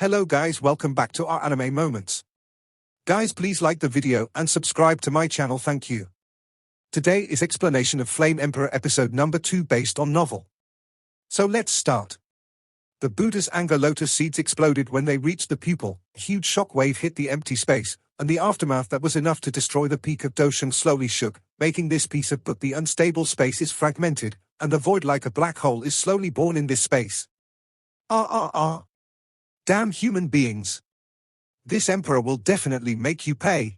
Hello guys, welcome back to our anime moments. Guys, please like the video and subscribe to my channel, thank you. Today is explanation of Flame Emperor episode number 2 based on novel. So let's start. The Buddha's anger lotus seeds exploded when they reached the pupil. A huge shock wave hit the empty space, and the aftermath that was enough to destroy the peak of Doshan slowly shook, making this piece of book the unstable space is fragmented, and the void like a black hole is slowly born in this space. Damn human beings. This emperor will definitely make you pay.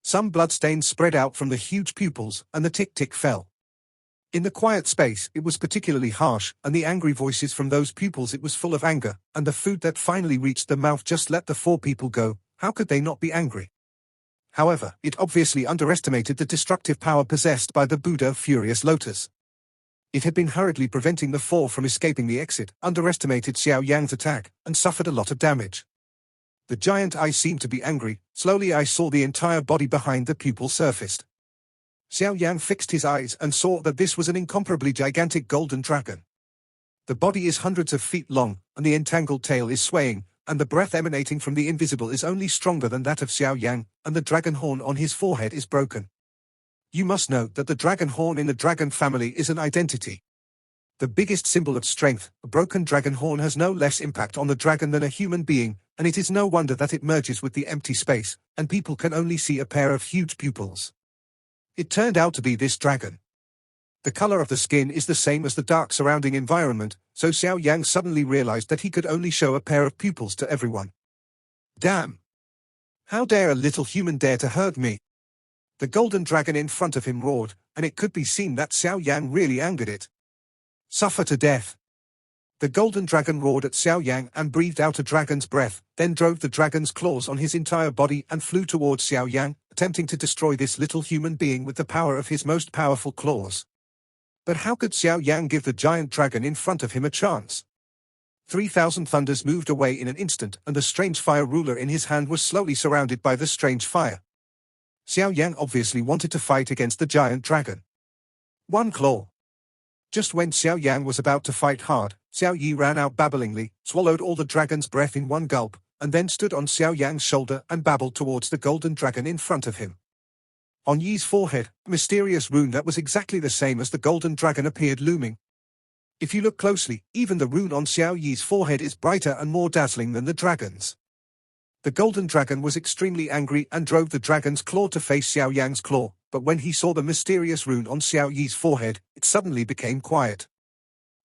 Some bloodstains spread out from the huge pupils, and the tick-tick fell. In the quiet space, it was particularly harsh, and the angry voices from those pupils, it was full of anger, and the food that finally reached the mouth just let the 4 people go. How could they not be angry? However, it obviously underestimated the destructive power possessed by the Buddha of Furious Lotus. It had been hurriedly preventing the 4 from escaping the exit, underestimated Xiao Yan's attack, and suffered a lot of damage. The giant eye seemed to be angry. Slowly I saw the entire body behind the pupil surfaced. Xiao Yan fixed his eyes and saw that this was an incomparably gigantic golden dragon. The body is hundreds of feet long, and the entangled tail is swaying, and the breath emanating from the invisible is only stronger than that of Xiao Yan, and the dragon horn on his forehead is broken. You must note that the dragon horn in the dragon family is an identity. The biggest symbol of strength, a broken dragon horn has no less impact on the dragon than a human being, and it is no wonder that it merges with the empty space, and people can only see a pair of huge pupils. It turned out to be this dragon. The color of the skin is the same as the dark surrounding environment, so Xiao Yang suddenly realized that he could only show a pair of pupils to everyone. Damn! How dare a little human dare to hurt me? The golden dragon in front of him roared, and it could be seen that Xiao Yang really angered it. Suffer to death. The golden dragon roared at Xiao Yang and breathed out a dragon's breath, then drove the dragon's claws on his entire body and flew towards Xiao Yang, attempting to destroy this little human being with the power of his most powerful claws. But how could Xiao Yang give the giant dragon in front of him a chance? 3,000 thunders moved away in an instant, and the strange fire ruler in his hand was slowly surrounded by the strange fire. Xiao Yang obviously wanted to fight against the giant dragon. One claw. Just when Xiao Yang was about to fight hard, Xiao Yi ran out babblingly, swallowed all the dragon's breath in one gulp, and then stood on Xiao Yang's shoulder and babbled towards the golden dragon in front of him. On Yi's forehead, a mysterious rune that was exactly the same as the golden dragon appeared looming. If you look closely, even the rune on Xiao Yi's forehead is brighter and more dazzling than the dragon's. The golden dragon was extremely angry and drove the dragon's claw to face Xiao Yang's claw, but when he saw the mysterious rune on Xiao Yi's forehead, it suddenly became quiet.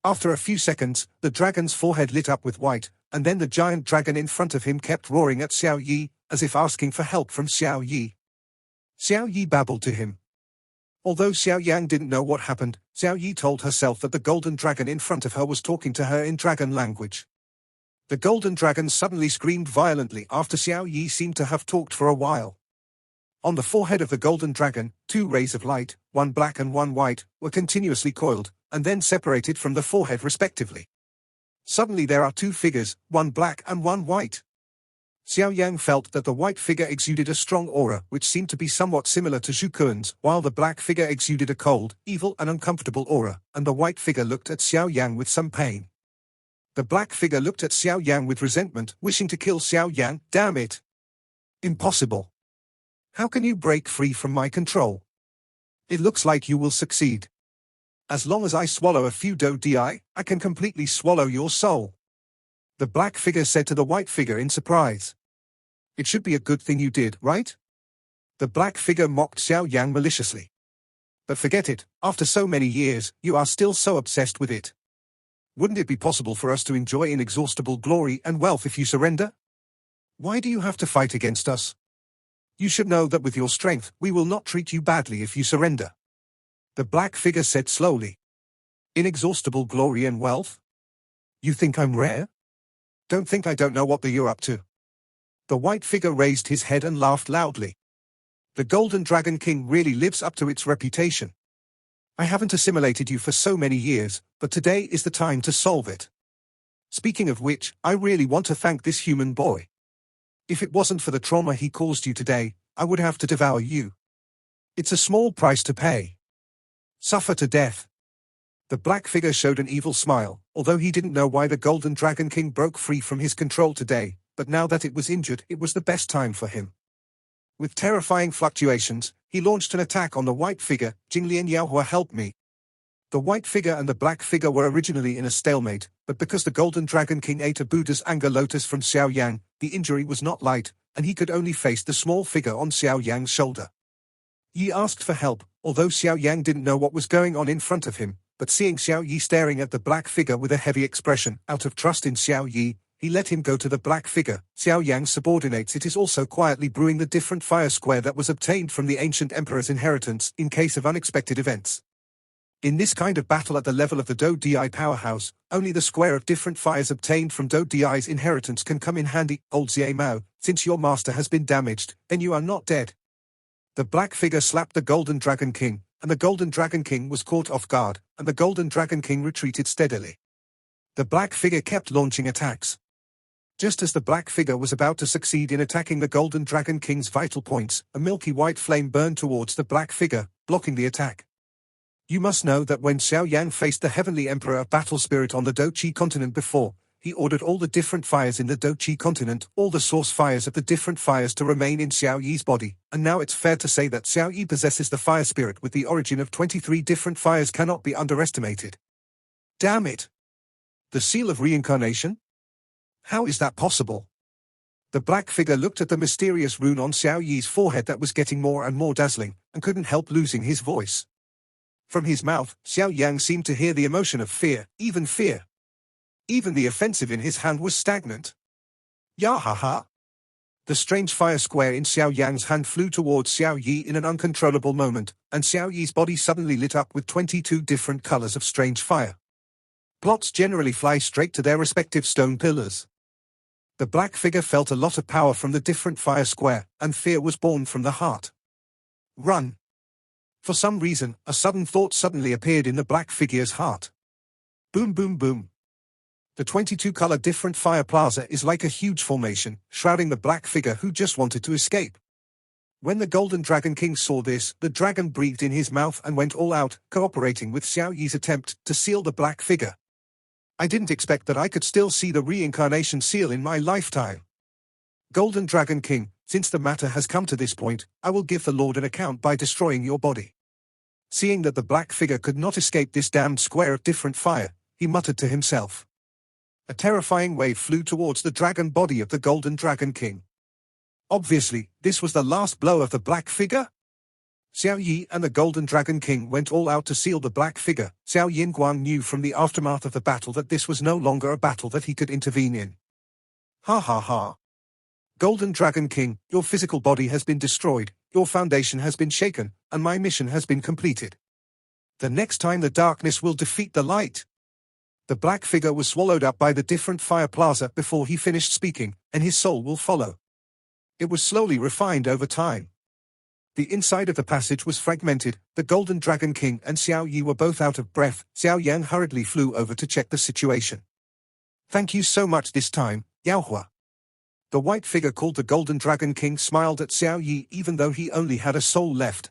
After a few seconds, the dragon's forehead lit up with white, and then the giant dragon in front of him kept roaring at Xiao Yi, as if asking for help from Xiao Yi. Xiao Yi babbled to him. Although Xiao Yang didn't know what happened, Xiao Yi told herself that the golden dragon in front of her was talking to her in dragon language. The golden dragon suddenly screamed violently after Xiao Yi seemed to have talked for a while. On the forehead of the golden dragon, 2 rays of light, one black and one white, were continuously coiled, and then separated from the forehead respectively. Suddenly there are 2 figures, one black and one white. Xiao Yang felt that the white figure exuded a strong aura which seemed to be somewhat similar to Zhu Kuan's, while the black figure exuded a cold, evil and uncomfortable aura, and the white figure looked at Xiao Yang with some pain. The black figure looked at Xiao Yang with resentment, wishing to kill Xiao Yang. Damn it! Impossible! How can you break free from my control? It looks like you will succeed. As long as I swallow a few di, I can completely swallow your soul. The black figure said to the white figure in surprise. It should be a good thing you did, right? The black figure mocked Xiao Yang maliciously. But forget it, after so many years, you are still so obsessed with it. Wouldn't it be possible for us to enjoy inexhaustible glory and wealth if you surrender? Why do you have to fight against us? You should know that with your strength, we will not treat you badly if you surrender. The black figure said slowly. Inexhaustible glory and wealth? You think I'm rare? Don't think I don't know what you're up to. The white figure raised his head and laughed loudly. The Golden Dragon King really lives up to its reputation. I haven't assimilated you for so many years, but today is the time to solve it. Speaking of which, I really want to thank this human boy. If it wasn't for the trauma he caused you today, I would have to devour you. It's a small price to pay. Suffer to death. The black figure showed an evil smile, although he didn't know why the Golden Dragon King broke free from his control today, but now that it was injured, it was the best time for him. With terrifying fluctuations, he launched an attack on the white figure. Jinglian Yaohua, help me. The white figure and the black figure were originally in a stalemate, but because the Golden Dragon King ate a Buddha's anger lotus from Xiao Yan, the injury was not light, and he could only face the small figure on Xiao Yang's shoulder. Yi asked for help, although Xiao Yang didn't know what was going on in front of him, but seeing Xiao Yi staring at the black figure with a heavy expression, out of trust in Xiao Yi, he let him go to the black figure. Xiao Yang subordinates it is also quietly brewing the different fire square that was obtained from the ancient emperor's inheritance in case of unexpected events. In this kind of battle at the level of the Do Di powerhouse, only the square of different fires obtained from Do Di's inheritance can come in handy. Old Zie Mao, since your master has been damaged, then you are not dead. The black figure slapped the Golden Dragon King, and the Golden Dragon King was caught off guard, and the Golden Dragon King retreated steadily. The black figure kept launching attacks. Just as the black figure was about to succeed in attacking the Golden Dragon King's vital points, a milky white flame burned towards the black figure, blocking the attack. You must know that when Xiao Yan faced the Heavenly Emperor of Battle Spirit on the Do-Chi continent before, he ordered all the different fires in the Do-Chi continent, all the source fires of the different fires to remain in Xiao Yi's body, and now it's fair to say that Xiao Yi possesses the fire spirit with the origin of 23 different fires cannot be underestimated. Damn it! The seal of reincarnation? How is that possible? The black figure looked at the mysterious rune on Xiao Yi's forehead that was getting more and more dazzling, and couldn't help losing his voice. From his mouth, Xiao Yang seemed to hear the emotion of fear, even fear. Even the offensive in his hand was stagnant. Yahaha! The strange fire square in Xiao Yang's hand flew towards Xiao Yi in an uncontrollable moment, and Xiao Yi's body suddenly lit up with 22 different colors of strange fire. Plots generally fly straight to their respective stone pillars. The black figure felt a lot of power from the different fire square, and fear was born from the heart. Run! For some reason, a sudden thought suddenly appeared in the black figure's heart. Boom boom boom. The 22-color different fire plaza is like a huge formation, shrouding the black figure who just wanted to escape. When the Golden Dragon King saw this, the dragon breathed in his mouth and went all out, cooperating with Xiao Yi's attempt to seal the black figure. I didn't expect that I could still see the reincarnation seal in my lifetime. Golden Dragon King, since the matter has come to this point, I will give the Lord an account by destroying your body. Seeing that the black figure could not escape this damned square of different fire, he muttered to himself. A terrifying wave flew towards the dragon body of the Golden Dragon King. Obviously, this was the last blow of the black figure. Xiao Yi and the Golden Dragon King went all out to seal the black figure. Xiao Yinguang knew from the aftermath of the battle that this was no longer a battle that he could intervene in. Ha ha ha. Golden Dragon King, your physical body has been destroyed, your foundation has been shaken, and my mission has been completed. The next time the darkness will defeat the light. The black figure was swallowed up by the different fire plaza before he finished speaking, and his soul will follow. It was slowly refined over time. The inside of the passage was fragmented, the Golden Dragon King and Xiao Yi were both out of breath. Xiao Yang hurriedly flew over to check the situation. Thank you so much this time, Yaohua. The white figure called the Golden Dragon King smiled at Xiao Yi even though he only had a soul left.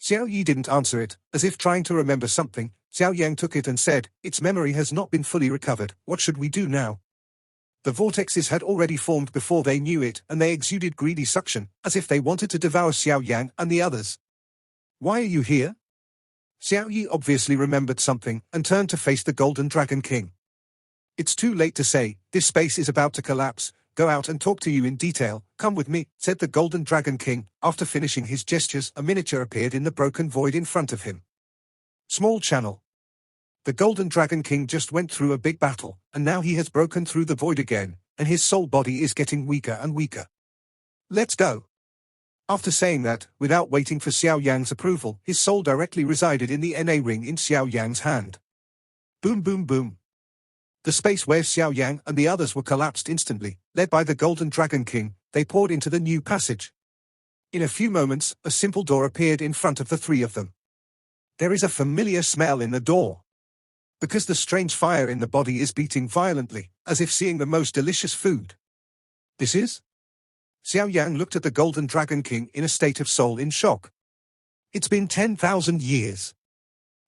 Xiao Yi didn't answer it, as if trying to remember something. Xiao Yang took it and said, its memory has not been fully recovered, what should we do now? The vortexes had already formed before they knew it, and they exuded greedy suction, as if they wanted to devour Xiao Yang and the others. Why are you here? Xiao Yi obviously remembered something, and turned to face the Golden Dragon King. It's too late to say, this space is about to collapse. Go out and talk to you in detail. Come with me, said the Golden Dragon King. After finishing his gestures, a miniature appeared in the broken void in front of him. Small channel. The Golden Dragon King just went through a big battle, and now he has broken through the void again, and his soul body is getting weaker and weaker. Let's go. After saying that, without waiting for Xiao Yang's approval, his soul directly resided in the NA ring in Xiao Yang's hand. Boom boom boom. The space where Xiao Yang and the others were collapsed instantly. Led by the Golden Dragon King, they poured into the new passage. In a few moments, a simple door appeared in front of the three of them. There is a familiar smell in the door. Because the strange fire in the body is beating violently, as if seeing the most delicious food. This is? Xiao Yang looked at the Golden Dragon King in a state of soul in shock. It's been 10,000 years.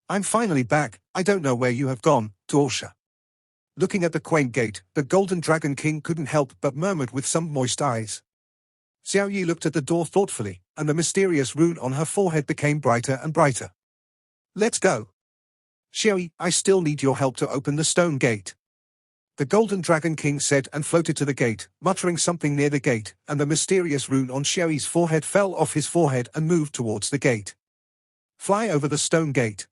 I'm finally back. I don't know where you have gone, Tosa. Looking at the quaint gate, the Golden Dragon King couldn't help but murmured with some moist eyes. Xiao Yi looked at the door thoughtfully, and the mysterious rune on her forehead became brighter and brighter. Let's go. Xiao Yi, I still need your help to open the stone gate. The Golden Dragon King said and floated to the gate, muttering something near the gate, and the mysterious rune on Xiao Yi's forehead fell off his forehead and moved towards the gate. Fly over the stone gate.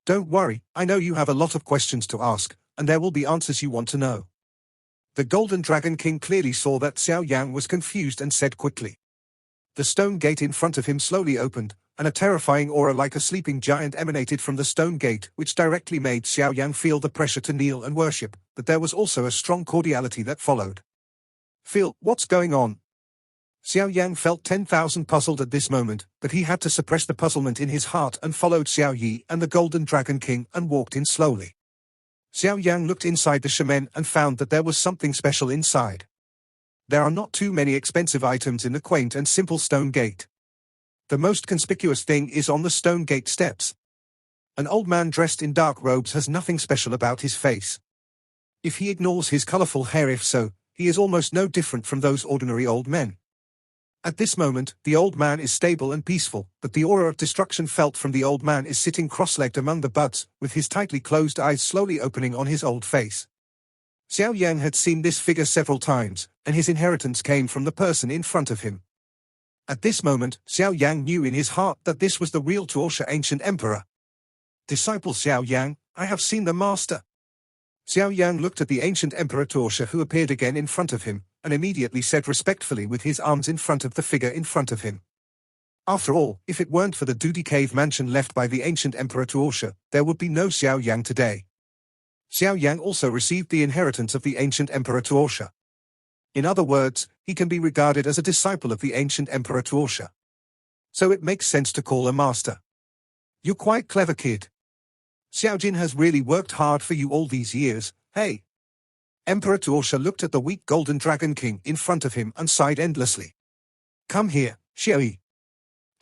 Don't worry, I know you have a lot of questions to ask, and there will be answers you want to know. The Golden Dragon King clearly saw that Xiao Yan was confused and said quickly. The stone gate in front of him slowly opened, and a terrifying aura like a sleeping giant emanated from the stone gate, which directly made Xiao Yan feel the pressure to kneel and worship, but there was also a strong cordiality that followed. Phil, what's going on? Xiao Yan felt 10,000 puzzled at this moment, but he had to suppress the puzzlement in his heart and followed Xiao Yi and the Golden Dragon King and walked in slowly. Xiao Yang looked inside the shaman and found that there was something special inside. There are not too many expensive items in the quaint and simple stone gate. The most conspicuous thing is on the stone gate steps. An old man dressed in dark robes has nothing special about his face. If he ignores his colorful hair, if so, he is almost no different from those ordinary old men. At this moment, the old man is stable and peaceful, but the aura of destruction felt from the old man is sitting cross-legged among the buds, with his tightly closed eyes slowly opening on his old face. Xiao Yang had seen this figure several times, and his inheritance came from the person in front of him. At this moment, Xiao Yang knew in his heart that this was the real Tosa ancient emperor. Disciple Xiao Yang, I have seen the master. Xiao Yang looked at the ancient emperor Tosa, who appeared again in front of him, and immediately said respectfully with his arms in front of the figure in front of him. After all, if it weren't for the Duty Cave mansion left by the ancient emperor Tosa, there would be no Xiao Yang today. Xiao Yang also received the inheritance of the ancient emperor Tosa. In other words, he can be regarded as a disciple of the ancient emperor Tosa. So it makes sense to call a master. You're quite clever, kid. Xiao Jin has really worked hard for you all these years, hey? Emperor Tosa looked at the weak Golden Dragon King in front of him and sighed endlessly. Come here, Xiao Yi.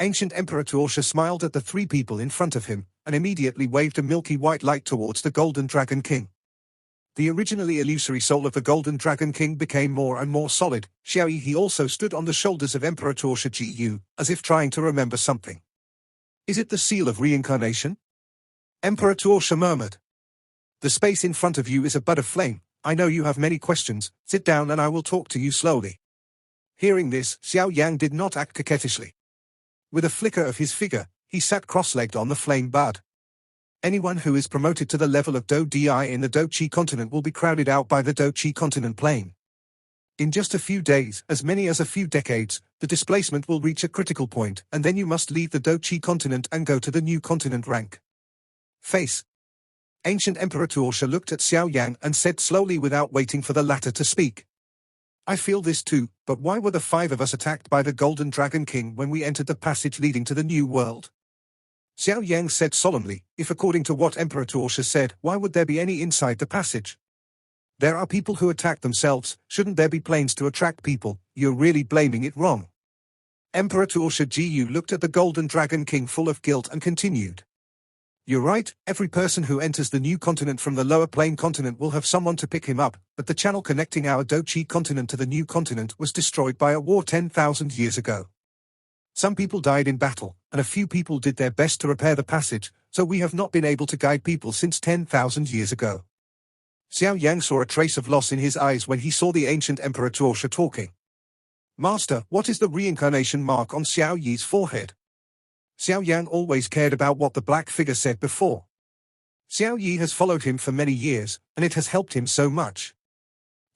Ancient Emperor Tosa smiled at the three people in front of him, and immediately waved a milky white light towards the Golden Dragon King. The originally illusory soul of the Golden Dragon King became more and more solid. Xiao Yi he also stood on the shoulders of Emperor Tosa Gu, as if trying to remember something. Is it the seal of reincarnation? Emperor Tosa murmured. The space in front of you is a bud of flame. I know you have many questions, sit down and I will talk to you slowly. Hearing this, Xiao Yang did not act coquettishly. With a flicker of his figure, he sat cross-legged on the flame bud. Anyone who is promoted to the level of Do Di in the Do Chi continent will be crowded out by the Do Chi continent plane. In just a few days, as many as a few decades, the displacement will reach a critical point, and then you must leave the Do Chi continent and go to the new continent rank. Face. Ancient Emperor Tosa looked at Xiao Yang and said slowly without waiting for the latter to speak. I feel this too, but why were the five of us attacked by the Golden Dragon King when we entered the passage leading to the new world? Xiao Yang said solemnly, if according to what Emperor Tosa said, why would there be any inside the passage? There are people who attack themselves, shouldn't there be planes to attract people? You're really blaming it wrong. Emperor Tosa Gu looked at the Golden Dragon King full of guilt and continued. You're right, every person who enters the new continent from the lower plane continent will have someone to pick him up, but the channel connecting our Do Chi continent to the new continent was destroyed by a war 10,000 years ago. Some people died in battle, and a few people did their best to repair the passage, so we have not been able to guide people since 10,000 years ago. Xiao Yang saw a trace of loss in his eyes when he saw the ancient Emperor Tosa talking. Master, what is the reincarnation mark on Xiao Yi's forehead? Xiao Yang always cared about what the black figure said before. Xiao Yi has followed him for many years, and it has helped him so much.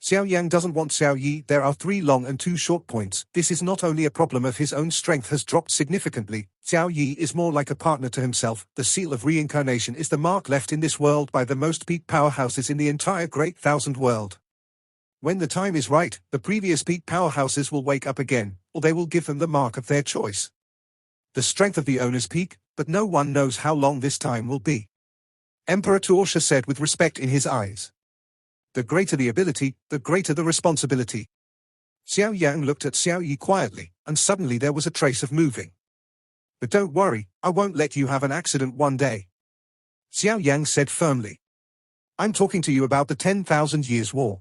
Xiao Yang doesn't want Xiao Yi. There are 3 long and 2 short points. This is not only a problem of his own strength has dropped significantly, Xiao Yi is more like a partner to himself. The seal of reincarnation is the mark left in this world by the most peak powerhouses in the entire Great Thousand World. When the time is right, the previous peak powerhouses will wake up again, or they will give them the mark of their choice. The strength of the owner's peak, but no one knows how long this time will be. Emperor Tosa said with respect in his eyes. The greater the ability, the greater the responsibility. Xiao Yang looked at Xiao Yi quietly, and suddenly there was a trace of moving. But don't worry, I won't let you have an accident one day. Xiao Yang said firmly. I'm talking to you about the 10,000 Years' War.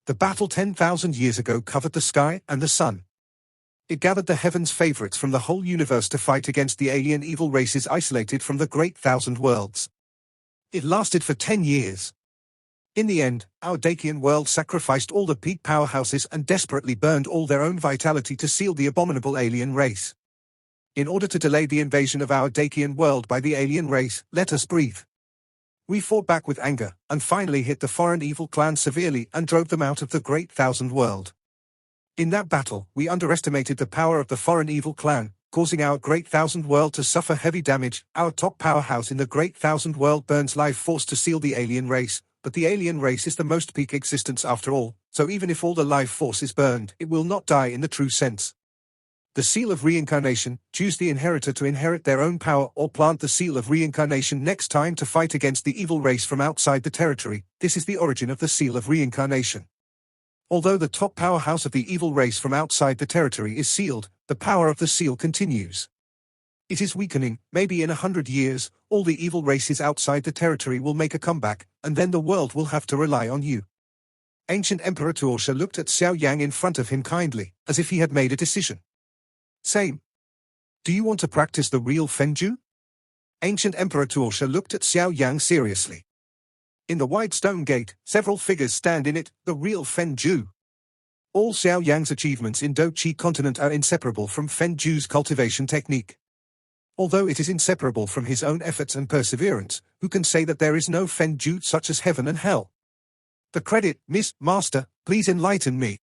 The battle 10,000 years ago covered the sky and the sun. It gathered the heavens' favorites from the whole universe to fight against the alien evil races isolated from the Great Thousand Worlds. It lasted for 10 years. In the end, our Dacian world sacrificed all the peak powerhouses and desperately burned all their own vitality to seal the abominable alien race. In order to delay the invasion of our Dacian world by the alien race, let us breathe. We fought back with anger, and finally hit the foreign evil clan severely and drove them out of the Great Thousand World. In that battle, we underestimated the power of the foreign evil clan, causing our Great Thousand World to suffer heavy damage. Our top powerhouse in the Great Thousand World burns life force to seal the alien race, but the alien race is the most peak existence after all, so even if all the life force is burned, it will not die in the true sense. The seal of reincarnation, choose the inheritor to inherit their own power or plant the seal of reincarnation next time to fight against the evil race from outside the territory. This is the origin of the seal of reincarnation. Although the top powerhouse of the evil race from outside the territory is sealed, the power of the seal continues. It is weakening. Maybe in 100 years, all the evil races outside the territory will make a comeback, and then the world will have to rely on you. Ancient Emperor Tosa looked at Xiao Yang in front of him kindly, as if he had made a decision. Same. Do you want to practice the real fenu? Ancient Emperor Tosa looked at Xiao Yang seriously. In the wide stone gate, several figures stand in it, the real fenu. All Xiao Yang's achievements in Do-Chi continent are inseparable from fenju's cultivation technique. Although it is inseparable from his own efforts and perseverance, who can say that there is no fenju such as heaven and hell? The credit, Miss Master, please enlighten me.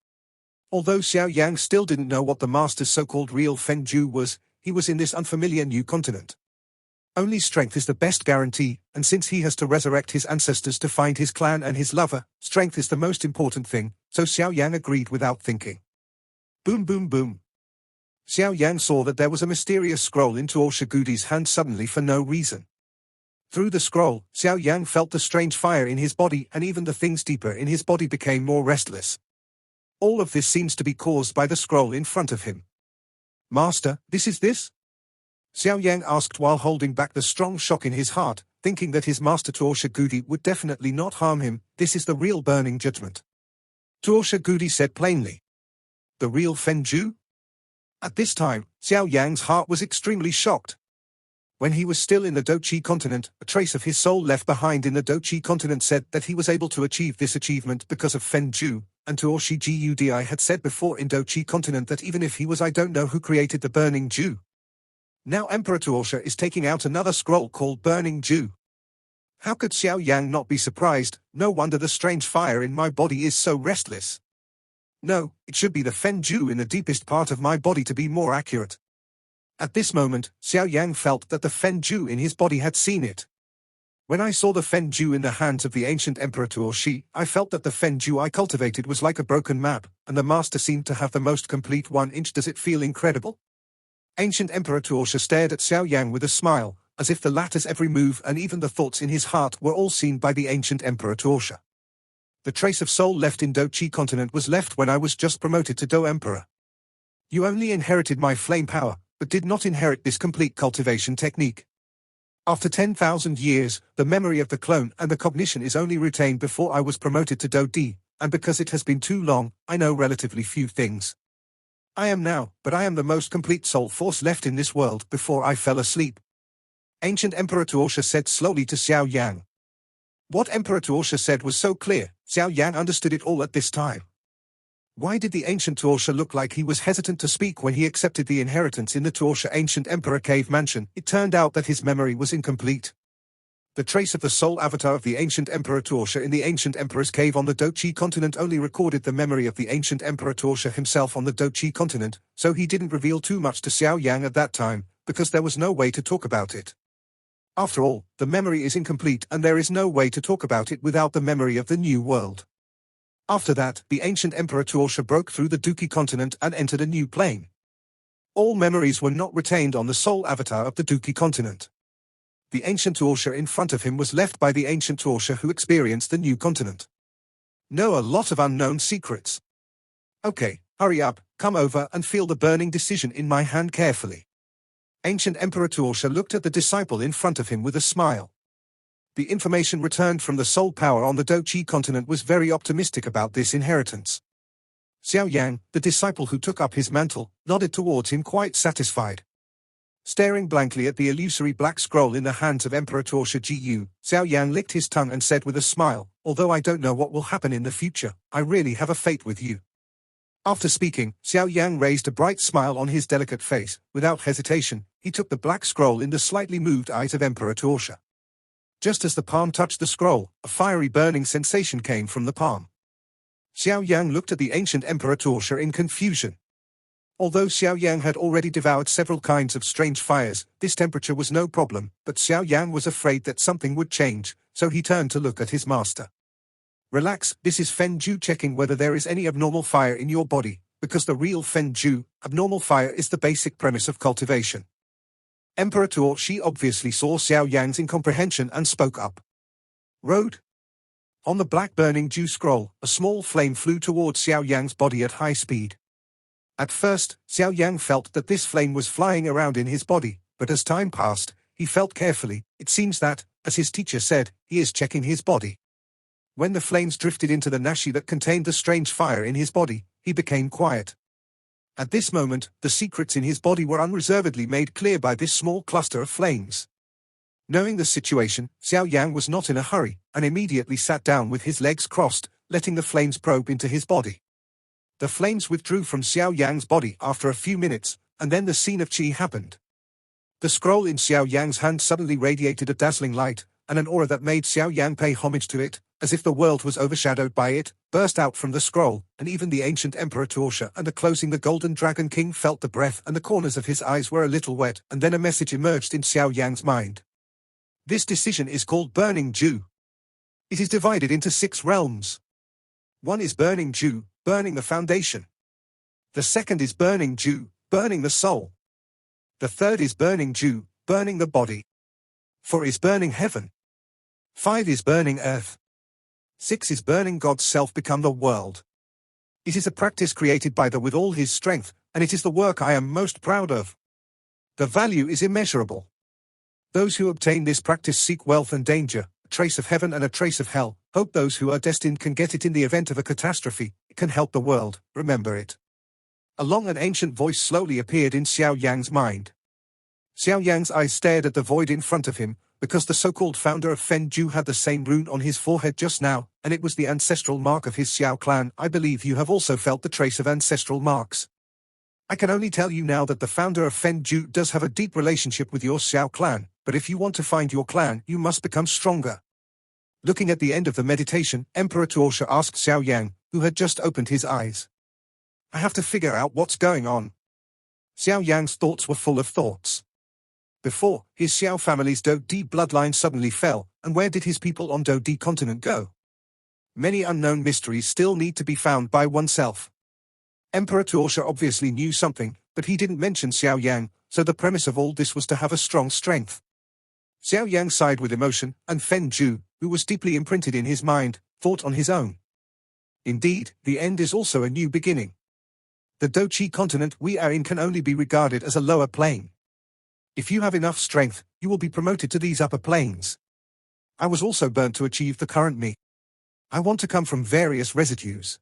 Although Xiao Yang still didn't know what the Master's so-called real fenju was, he was in this unfamiliar new continent. Only strength is the best guarantee, and since he has to resurrect his ancestors to find his clan and his lover, strength is the most important thing, so Xiao Yang agreed without thinking. Boom boom boom. Xiao Yang saw that there was a mysterious scroll in Tosa Gudi's hand suddenly for no reason. Through the scroll, Xiao Yang felt the strange fire in his body and even the things deeper in his body became more restless. All of this seems to be caused by the scroll in front of him. Master, this is this? Xiao Yang asked while holding back the strong shock in his heart, thinking that his master Tosa Gudi would definitely not harm him. This is the real burning judgment. Tosa Gudi said plainly. The real fenju? At this time, Xiao Yang's heart was extremely shocked. When he was still in the Do-Chi continent, a trace of his soul left behind in the Do-Chi continent said that he was able to achieve this achievement because of fenju, and Toshi Gudi had said before in Do-Chi continent that even if he was I don't know who created the burning Jew. Now Emperor Tosa is taking out another scroll called Burning Jew. How could Xiao Yang not be surprised? No wonder the strange fire in my body is so restless. No, it should be the fenju in the deepest part of my body to be more accurate. At this moment, Xiao Yang felt that the fenju in his body had seen it. When I saw the fenju in the hands of the ancient Emperor Toshi, I felt that the fenju I cultivated was like a broken map, and the master seemed to have the most complete 1 inch. Does it feel incredible? Ancient Emperor Tosa stared at Xiao Yang with a smile, as if the latter's every move and even the thoughts in his heart were all seen by the ancient Emperor Tosa. The trace of soul left in Do-Chi continent was left when I was just promoted to Do Emperor. You only inherited my flame power, but did not inherit this complete cultivation technique. After 10,000 years, the memory of the clone and the cognition is only retained before I was promoted to Do-Di, and because it has been too long, I know relatively few things. I am now, but I am the most complete soul force left in this world before I fell asleep. Ancient Emperor Tosa said slowly to Xiao Yang. What Emperor Tosa said was so clear, Xiao Yang understood it all at this time. Why did the ancient Tosa look like he was hesitant to speak when he accepted the inheritance in the Tosa ancient Emperor cave mansion? It turned out that his memory was incomplete. The trace of the soul avatar of the ancient Emperor Tosa in the ancient Emperor's cave on the Do-Chi continent only recorded the memory of the ancient Emperor Tosa himself on the Do-Chi continent, so he didn't reveal too much to Xiao Yang at that time, because there was no way to talk about it. After all, the memory is incomplete and there is no way to talk about it without the memory of the new world. After that, the ancient Emperor Tosa broke through the Do-Chi continent and entered a new plane. All memories were not retained on the soul avatar of the Do-Chi continent. The ancient Tosa in front of him was left by the ancient Tosa who experienced the new continent. Know a lot of unknown secrets. Okay, hurry up, come over and feel the burning decision in my hand carefully. Ancient Emperor Tosa looked at the disciple in front of him with a smile. The information returned from the soul power on the Dochi continent was very optimistic about this inheritance. Xiao Yan, the disciple who took up his mantle, nodded towards him quite satisfied. Staring blankly at the illusory black scroll in the hands of Emperor Tosa Gu, Xiao Yan licked his tongue and said with a smile, "Although I don't know what will happen in the future, I really have a fate with you." After speaking, Xiao Yan raised a bright smile on his delicate face. Without hesitation, he took the black scroll in the slightly moved eyes of Emperor Tosa. Just as the palm touched the scroll, a fiery burning sensation came from the palm. Xiao Yang looked at the ancient Emperor Tosa in confusion. Although Xiao Yang had already devoured several kinds of strange fires, this temperature was no problem, but Xiao Yang was afraid that something would change, so he turned to look at his master. "Relax, this is Fen Ju checking whether there is any abnormal fire in your body, because the real Fen Ju, abnormal fire is the basic premise of cultivation." Emperor Tuo Shi obviously saw Xiao Yang's incomprehension and spoke up. "Road?" On the black burning dew scroll, a small flame flew towards Xiao Yang's body at high speed. At first, Xiao Yang felt that this flame was flying around in his body, but as time passed, he felt carefully. It seems that, as his teacher said, he is checking his body. When the flames drifted into the nashi that contained the strange fire in his body, he became quiet. At this moment, the secrets in his body were unreservedly made clear by this small cluster of flames. Knowing the situation, Xiao Yang was not in a hurry, and immediately sat down with his legs crossed, letting the flames probe into his body. The flames withdrew from Xiao Yang's body after a few minutes, and then the scene of qi happened. The scroll in Xiao Yang's hand suddenly radiated a dazzling light, and an aura that made Xiao Yang pay homage to it, as if the world was overshadowed by it, burst out from the scroll, and even the ancient Emperor Tosa and the closing the Golden Dragon King felt the breath and the corners of his eyes were a little wet, and then a message emerged in Xiao Yang's mind. This decision is called Burning Dew. It is divided into 6 realms. One is Burning Dew, burning the foundation. The second is Burning Dew, burning the soul. The third is Burning Dew, burning the body. 4 is burning heaven. 5 is burning earth. 6 is burning God's self become the world. It is a practice created by the with all his strength, and it is the work I am most proud of. The value is immeasurable. Those who obtain this practice seek wealth and danger, a trace of heaven and a trace of hell. Hope those who are destined can get it in the event of a catastrophe. It can help the world, remember it. A long and ancient voice slowly appeared in Xiao Yang's mind. Xiao Yang's eyes stared at the void in front of him, because the so-called founder of Fen Ju had the same rune on his forehead just now, and it was the ancestral mark of his Xiao clan. I believe you have also felt the trace of ancestral marks. I can only tell you now that the founder of Fen Ju does have a deep relationship with your Xiao clan, but if you want to find your clan, you must become stronger. Looking at the end of the meditation, Emperor Tuosha asked Xiao Yang, who had just opened his eyes. I have to figure out what's going on. Xiao Yang's thoughts were full of thoughts. Before, his Xiao family's Do Di bloodline suddenly fell, and where did his people on Do Di continent go? Many unknown mysteries still need to be found by oneself. Emperor Tuosha obviously knew something, but he didn't mention Xiao Yang, so the premise of all this was to have a strong strength. Xiao Yang sighed with emotion, and Fen Ju, who was deeply imprinted in his mind, thought on his own. Indeed, the end is also a new beginning. The Dochi continent we are in can only be regarded as a lower plane. If you have enough strength, you will be promoted to these upper planes. I was also burnt to achieve the current me. I want to come from various residues.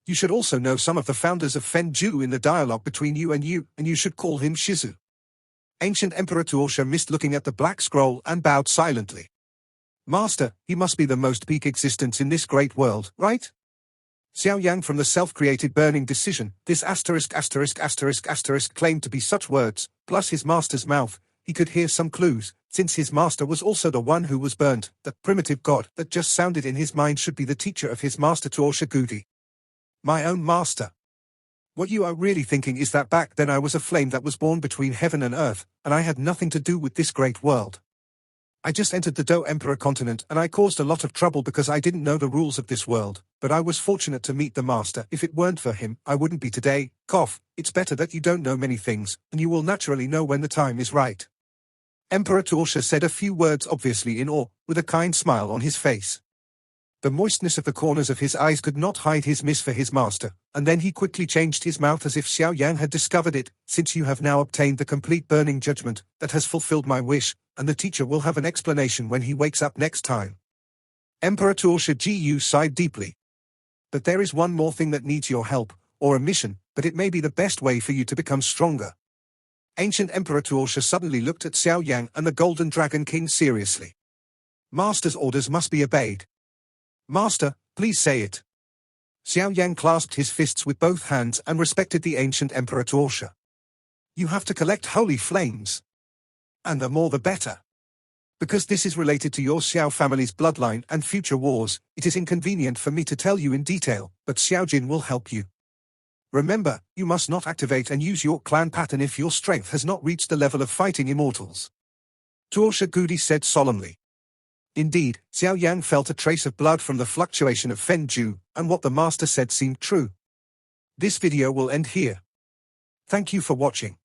You should also know some of the founders of Fen Ju in the dialogue between you, and you should call him Shizu. Ancient Emperor Tuosha missed looking at the black scroll and bowed silently. Master, he must be the most peak existence in this great world, right? Xiao Yang from the self-created burning decision, this ****** claimed to be such words, plus his master's mouth. He could hear some clues, since his master was also the one who was burnt. That primitive god that just sounded in his mind should be the teacher of his master Tuosha Gudi. My own master. What you are really thinking is that back then I was a flame that was born between heaven and earth, and I had nothing to do with this great world. I just entered the Do Emperor continent and I caused a lot of trouble because I didn't know the rules of this world, but I was fortunate to meet the master. If it weren't for him, I wouldn't be today. It's better that you don't know many things, and you will naturally know when the time is right. Emperor Tuosha said a few words obviously in awe, with a kind smile on his face. The moistness of the corners of his eyes could not hide his miss for his master, and then he quickly changed his mouth as if Xiao Yan had discovered it. Since you have now obtained the complete burning judgment, that has fulfilled my wish, and the teacher will have an explanation when he wakes up next time. Emperor Tosa Gu sighed deeply. But there is one more thing that needs your help, or a mission, but it may be the best way for you to become stronger. Ancient Emperor Tosa suddenly looked at Xiao Yan and the Golden Dragon King seriously. Master's orders must be obeyed. Master, please say it. Xiao Yan clasped his fists with both hands and respected the ancient Emperor Tosa. You have to collect holy flames. And the more the better. Because this is related to your Xiao family's bloodline and future wars, it is inconvenient for me to tell you in detail, but Xiao Jin will help you. Remember, you must not activate and use your clan pattern if your strength has not reached the level of fighting immortals. Tosa Gudi said solemnly. Indeed, Xiao Yan felt a trace of blood from the fluctuation of Fenju, and what the master said seemed true. This video will end here. Thank you for watching.